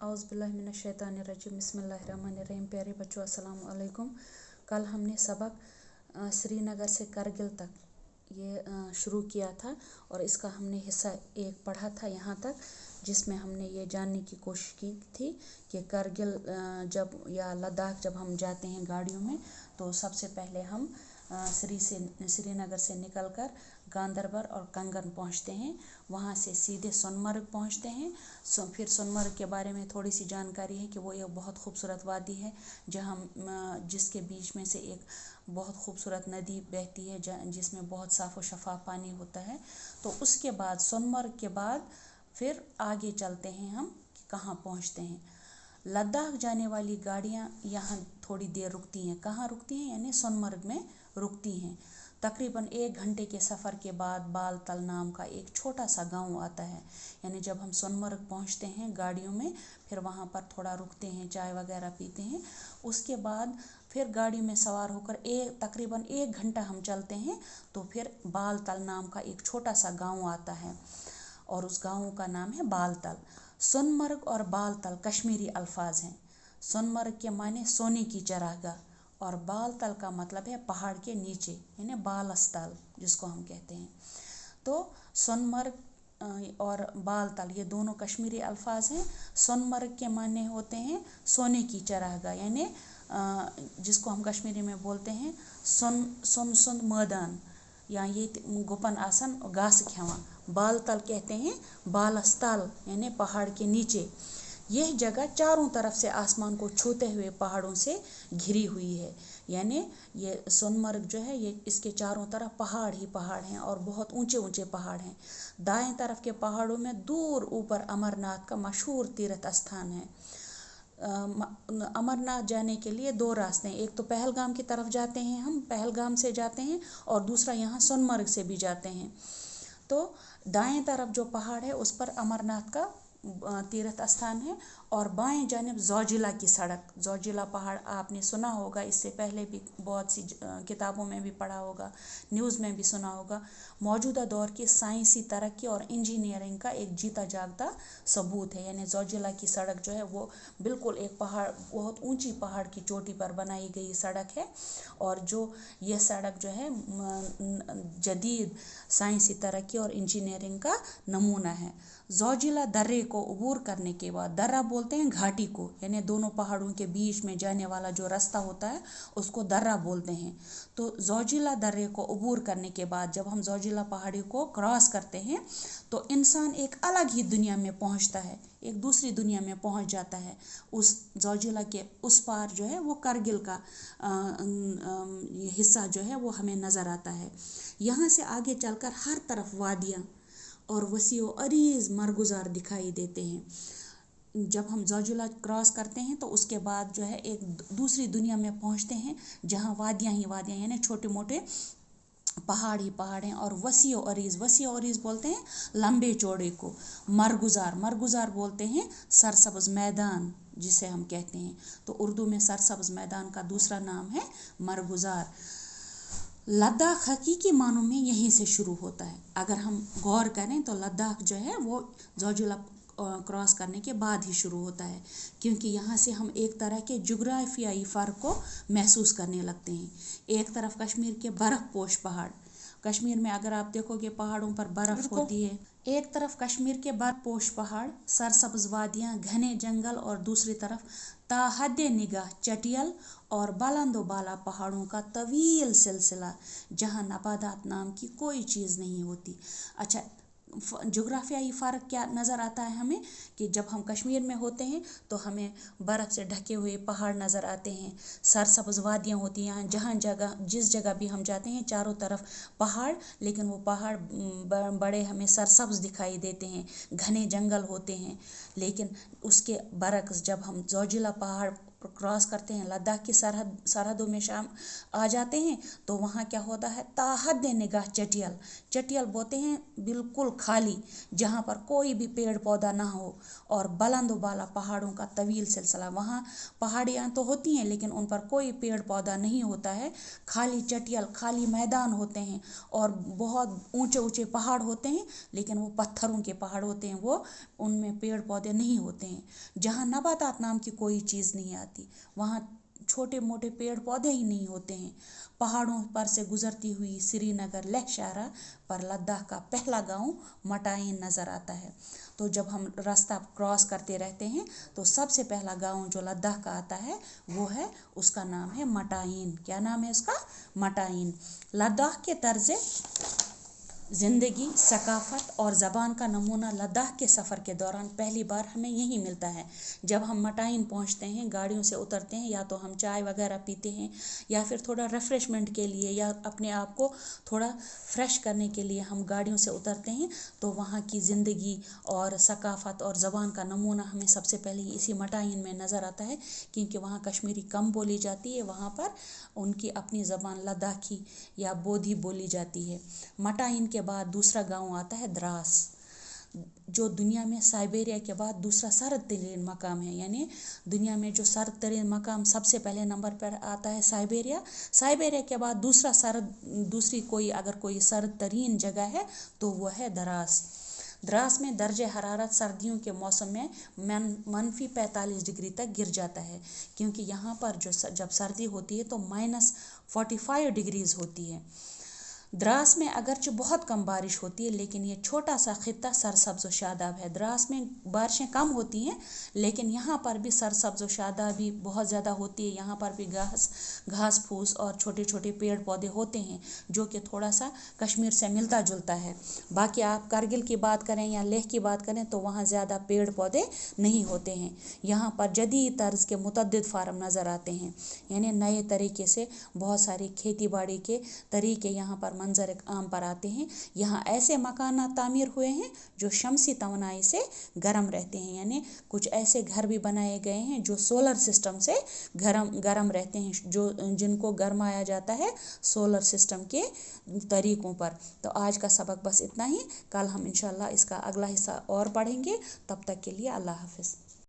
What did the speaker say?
औज़ुबिल्लाहिमिनश्शैतानिर्रजीम बिस्मिल्लाहिर्रहमानिर्रहीम। प्यारे बच्चों अस्सलाम वालेकुम। कल हमने सबक श्रीनगर से करगिल तक ये शुरू किया था और इसका हमने हिस्सा एक पढ़ा था यहाँ तक, जिसमें हमने ये जानने की कोशिश की थी कि करगिल जब या लद्दाख जब हम जाते हैं गाड़ियों में तो सबसे पहले हम श्रीनगर से निकलकर गांदरबल और कंगन पहुंचते हैं। वहां से सीधे सोनमर्ग पहुंचते हैं। फिर सोनमर्ग के बारे में थोड़ी सी जानकारी है कि वो एक बहुत खूबसूरत वादी है जिसके बीच में से एक बहुत खूबसूरत नदी बहती है जिसमें बहुत साफ़ व शफाफ पानी होता है। तो उसके बाद सोनमर्ग के बाद फिर आगे चलते हैं हम कहाँ पहुँचते हैं। लद्दाख जाने वाली गाड़ियाँ यहाँ थोड़ी देर रुकती हैं। कहाँ रुकती हैं? यानी सोनमर्ग में रुकती हैं। तकरीबन 1 घंटे के सफ़र के बाद बालतल नाम का एक छोटा सा गांव आता है। यानी जब हम सोनमर्ग पहुंचते हैं गाड़ियों में, फिर वहां पर थोड़ा रुकते हैं, चाय वगैरह पीते हैं। उसके बाद फिर गाड़ी में सवार होकर तकरीबन 1 घंटा हम चलते हैं तो फिर बालतल नाम का एक छोटा सा गाँव आता है और उस गाँव का नाम है बालतल। सोनमर्ग और बालतल कश्मीरी अल्फाज हैं। सोनमर्ग के माने सोने की चरागाह और बालतल का मतलब है पहाड़ के नीचे, यानी बालस्थल जिसको हम कहते हैं। तो सोनमर्ग और बालतल ये दोनों कश्मीरी अल्फाज हैं। सोनमर्ग के माने होते हैं सोने की चरागाह, यानी जिसको हम कश्मीरी में बोलते हैं सुन मैदान, या ये गुपन आसन घास खेवा। बालतल कहते हैं बालस्थल, यानी पहाड़ के नीचे। यह जगह चारों तरफ से आसमान को छूते हुए पहाड़ों से घिरी हुई है। यानी ये सोनमर्ग जो है ये इसके चारों तरफ पहाड़ ही पहाड़ हैं और बहुत ऊंचे ऊंचे पहाड़ हैं। दाएं तरफ के पहाड़ों में दूर ऊपर अमरनाथ का मशहूर तीर्थ स्थान है। अमरनाथ जाने के लिए 2 रास्ते हैं। एक तो पहलगाम की तरफ जाते हैं, हम पहलगाम से जाते हैं, और दूसरा यहाँ सोनमर्ग से भी जाते हैं। तो दाएं तरफ जो पहाड़ है उस पर अमरनाथ का तीर्थ स्थान है और बाएं जानिब जोजिला की सड़क। जोजिला पहाड़ आपने सुना होगा, इससे पहले भी बहुत सी किताबों में भी पढ़ा होगा, न्यूज़ में भी सुना होगा। मौजूदा दौर की साइंसी तरक्की और इंजीनियरिंग का एक जीता जागता सबूत है। यानी जोजिला की सड़क जो है वो बिल्कुल एक पहाड़, बहुत ऊंची पहाड़ की चोटी पर बनाई गई सड़क है और जो ये सड़क जो है जदीद साइंसी तरक्की और इंजीनियरिंग का नमूना है। जोजिला दर्रे को अबूर करने के बाद, दर्रा बोलते हैं घाटी को, यानी दोनों पहाड़ों के बीच में जाने वाला जो रास्ता होता है उसको दर्रा बोलते हैं। तो जोजिला दर्रे को अबूर करने के बाद जब हम जोजिला पहाड़ी को क्रॉस करते हैं तो इंसान एक अलग ही दुनिया में पहुंचता है, एक दूसरी दुनिया में पहुंच जाता है। उस जोजिला के उस पार जो है वो करगिल का हिस्सा जो है वो हमें नज़र आता है। यहाँ से आगे चलकर हर तरफ वादियाँ और वसीओ अरीज मरगुजार दिखाई देते हैं। जब हम जोजिला क्रॉस करते हैं तो उसके बाद जो है एक दूसरी दुनिया में पहुंचते हैं जहां वादियां ही वादियां, यानी छोटे मोटे पहाड़ ही पहाड़ हैं और वसीओ अरीज बोलते हैं लंबे चौड़े को। मरगुजार बोलते हैं सरसब्ज मैदान जिसे हम कहते हैं। तो उर्दू में सरसब्ज मैदान का दूसरा नाम है मरगुजार। लद्दाख हकीकी मानों में यहीं से शुरू होता है। अगर हम गौर करें तो लद्दाख जो है वो जोजिला क्रॉस करने के बाद ही शुरू होता है, क्योंकि यहाँ से हम एक तरह के जुग्राफियाई फ़र्क को महसूस करने लगते हैं। एक तरफ कश्मीर के बर्फ़ पोश पहाड़, कश्मीर में अगर आप देखोगे पहाड़ों पर बर्फ़ होती है। एक तरफ कश्मीर के बर्फ़ पोश पहाड़, सरसब्ज वादियाँ, घने जंगल, और दूसरी तरफ ताहद्दे निगाह चटियल और बुलंदो बाला पहाड़ों का तवील सिलसिला जहाँ नबातात नाम की कोई चीज़ नहीं होती। अच्छा, जोग्राफियाई फ़र्क क्या नज़र आता है हमें कि जब हम कश्मीर में होते हैं तो हमें बर्फ़ से ढके हुए पहाड़ नज़र आते हैं, सरसब्ज वादियाँ होती हैं। जिस जगह भी हम जाते हैं चारों तरफ पहाड़, लेकिन वो पहाड़ बड़े हमें सरसब्ज दिखाई देते हैं, घने जंगल होते हैं। लेकिन उसके बरक्स जब हम जोजिला पहाड़ क्रॉस करते हैं, लद्दाख की सरहदों में शाम आ जाते हैं, तो वहाँ क्या होता है, ताहद निगाह चटियल, चटियल बोलते हैं बिल्कुल खाली, जहाँ पर कोई भी पेड़ पौधा ना हो, और बुलंद बाला पहाड़ों का तवील सिलसिला। वहाँ पहाड़ियाँ तो होती हैं लेकिन उन पर कोई पेड़ पौधा नहीं होता है, खाली चटियल, खाली मैदान होते हैं, और बहुत ऊंचे ऊंचे पहाड़ होते हैं लेकिन वो पत्थरों के पहाड़ होते हैं, वो उनमें पेड़ पौधे नहीं होते हैं। जहाँ नबातात नाम की कोई चीज़ नहीं आती, वहाँ छोटे मोटे पेड़ पौधे ही नहीं होते हैं। पहाड़ों पर से गुजरती हुई श्रीनगर लहशारा पर लद्दाख का पहला गांव मटाइन नज़र आता है। तो जब हम रास्ता क्रॉस करते रहते हैं तो सबसे पहला गांव जो लद्दाख का आता है वो है, उसका नाम है मटाइन। क्या नाम है उसका? मटाइन। लद्दाख के तर्ज़ ज़िंदगी, सकाफ़त और ज़बान का नमूना लद्दाख के सफ़र के दौरान पहली बार हमें यहीं मिलता है। जब हम मटाइन पहुंचते हैं, गाड़ियों से उतरते हैं, या तो हम चाय वगैरह पीते हैं या फिर थोड़ा रिफ़्रेशमेंट के लिए या अपने आप को थोड़ा फ्रेश करने के लिए हम गाड़ियों से उतरते हैं, तो वहाँ की ज़िंदगी और सकाफ़त और ज़बान का नमूना हमें सबसे पहले इसी मटाइन में नज़र आता है, क्योंकि वहाँ कश्मीरी कम बोली जाती है, वहाँ पर उनकी अपनी ज़बान लद्दाखी या बोधी बोली जाती है। मटाइन के बाद दूसरा गांव आता है द्रास, जो दुनिया में साइबेरिया के बाद दूसरा सर्द तरीन मकाम है। यानी दुनिया में जो सर्द तरीन मकाम सबसे पहले नंबर पर आता है साइबेरिया, साइबेरिया के बाद दूसरी कोई अगर कोई सर्द तरीन जगह है तो वह है द्रास। द्रास में दर्जे हरारत सर्दियों के मौसम में -45 डिग्री तक गिर जाता है, क्योंकि यहाँ पर जब सर्दी होती है तो -45 डिग्रीज होती है। द्रास में अगरचे बहुत कम बारिश होती है, लेकिन ये छोटा सा खित्ता सरसब्ज़ व शादाब है। द्रास में बारिशें कम होती हैं लेकिन यहाँ पर भी सरसब्ज़ व शादाबी बहुत ज़्यादा होती है। यहाँ पर भी घास फूस और छोटे छोटे पेड़ पौधे होते हैं, जो कि थोड़ा सा कश्मीर से मिलता जुलता है। बाकी आप करगिल की बात करें या लेह की बात करें तो वहाँ ज़्यादा पेड़ पौधे नहीं होते हैं। यहाँ पर जदीद तर्ज़ के मुतअद्दिद फार्म नज़र आते हैं, यानी नए तरीके से बहुत सारी खेती बाड़ी के तरीके यहाँ पर मंजर आम पर आते हैं। यहाँ ऐसे मकान तामीर हुए हैं जो शमसी तवानाई से गर्म रहते हैं, यानी कुछ ऐसे घर भी बनाए गए हैं जो सोलर सिस्टम से गर्म रहते हैं, जिनको गरमाया जाता है सोलर सिस्टम के तरीक़ों पर। तो आज का सबक बस इतना ही, कल हम इंशाल्लाह इसका अगला हिस्सा और पढ़ेंगे। तब तक के लिए अल्लाह हाफ़िज़।